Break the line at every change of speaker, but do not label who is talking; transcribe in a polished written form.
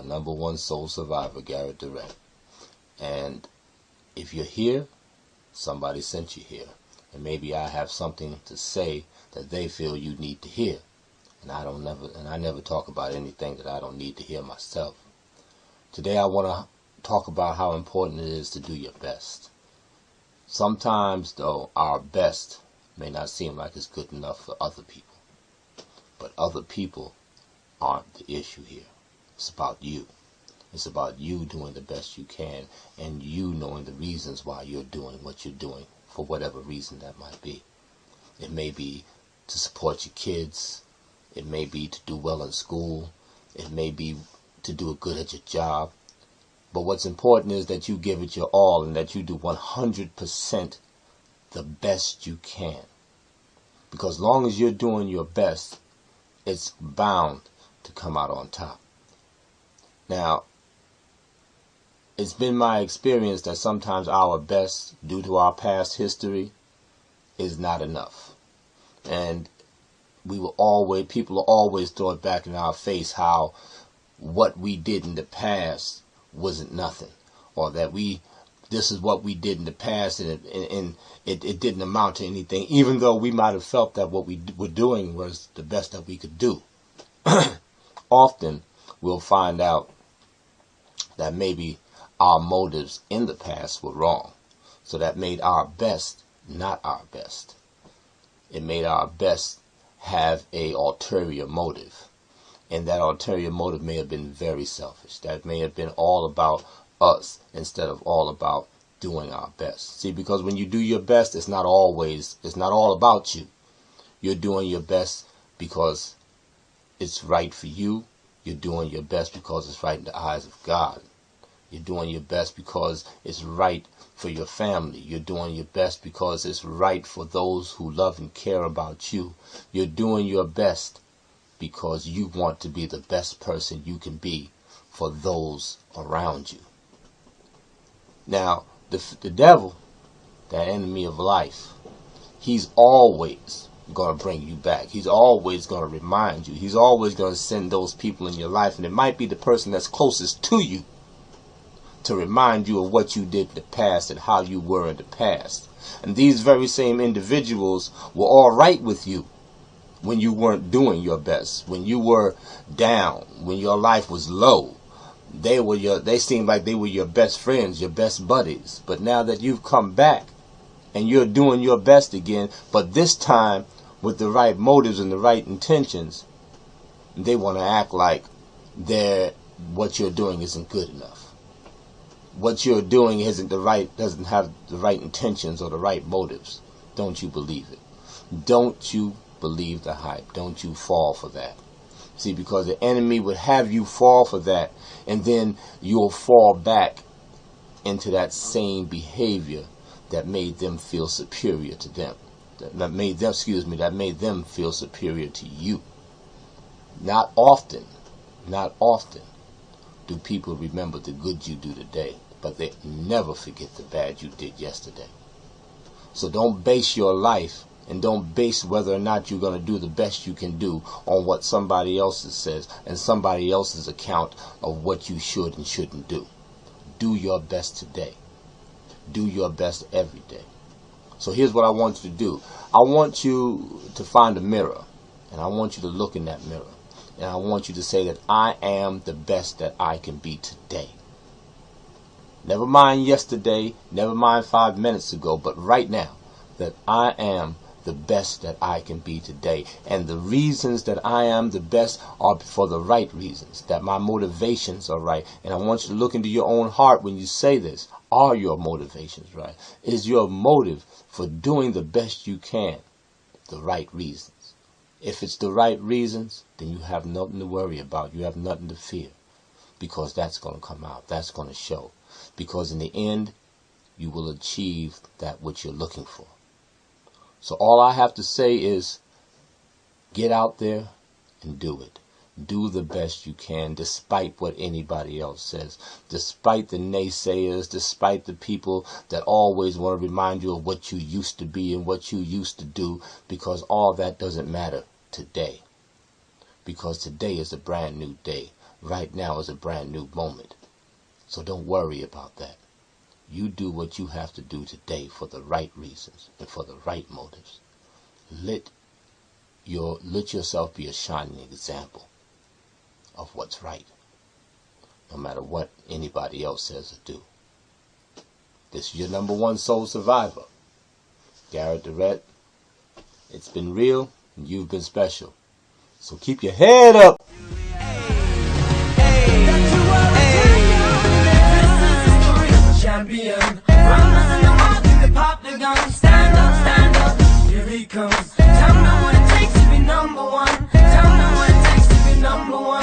#1 soul survivor, Garrett Durant. And if you're here, somebody sent you here. And maybe I have something to say that they feel you need to hear. And I never talk about anything that I don't need to hear myself. Today I want to talk about how important it is to do your best. Sometimes, though, our best may not seem like it's good enough for other people. But other people aren't the issue here. It's about you. It's about you doing the best you can and you knowing the reasons why you're doing what you're doing, for whatever reason that might be. It may be to support your kids. It may be to do well in school. It may be to do good at your job. But what's important is that you give it your all and that you do 100% the best you can. Because as long as you're doing your best, it's bound to come out on top. Now, it's been my experience that sometimes our best, due to our past history, is not enough. And people will always throw it back in our face how what we did in the past wasn't nothing, or that this is what we did in the past and it didn't amount to anything, even though we might have felt that what we were doing was the best that we could do. Often we'll find out that maybe our motives in the past were wrong, so that made our best not our best. It made our best have a ulterior motive. And that ulterior motive may have been very selfish. That may have been all about us instead of all about doing our best. See, because when you do your best, it's not all about you. You're doing your best because it's right for you. You're doing your best because it's right in the eyes of God. You're doing your best because it's right for your family. You're doing your best because it's right for those who love and care about you. You're doing your best because you want to be the best person you can be for those around you. Now, the devil, that enemy of life, he's always going to bring you back. He's always going to remind you. He's always going to send those people in your life, and it might be the person that's closest to you, to remind you of what you did in the past and how you were in the past. And these very same individuals were all right with you when you weren't doing your best, when you were down, when your life was low. They seemed like they were your best friends, your best buddies. But now that you've come back and you're doing your best again, but this time with the right motives and the right intentions, they want to act like what you're doing isn't good enough. What you're doing doesn't have the right intentions or the right motives. Don't you believe it? Don't you believe the hype? Don't you fall for that? See, because the enemy would have you fall for that, and then you'll fall back into that same behavior that made them feel superior to them. That made them feel superior to you. Not often do people remember the good you do today, but they never forget the bad you did yesterday. So don't base your life and don't base whether or not you're going to do the best you can do on what somebody else says and somebody else's account of what you should and shouldn't do. Do your best today. Do your best every day. So here's what I want you to do. I want you to find a mirror, and I want you to look in that mirror. And I want you to say that I am the best that I can be today. Never mind yesterday, never mind 5 minutes ago, but right now, that I am the best that I can be today. And the reasons that I am the best are for the right reasons, that my motivations are right. And I want you to look into your own heart when you say this. Are your motivations right? Is your motive for doing the best you can the right reasons? If it's the right reasons, then you have nothing to worry about. You have nothing to fear, because that's going to come out. That's going to show. Because in the end, you will achieve that which you're looking for. So all I have to say is get out there and do it. Do the best you can, despite what anybody else says, despite the naysayers, despite the people that always want to remind you of what you used to be and what you used to do, because all that doesn't matter today. Because today is a brand new day. Right now is a brand new moment. So don't worry about that. You do what you have to do today for the right reasons and for the right motives. Let yourself be a shining example of what's right, no matter what anybody else says or do. This is your number one soul survivor, Garrett Durrett. It's been real, and you've been special. So keep your head up.
Champion, runners in the wild, think they pop the gun. Stand up, here he comes. Tell me what it takes to be number one. Tell me what it takes to be number one.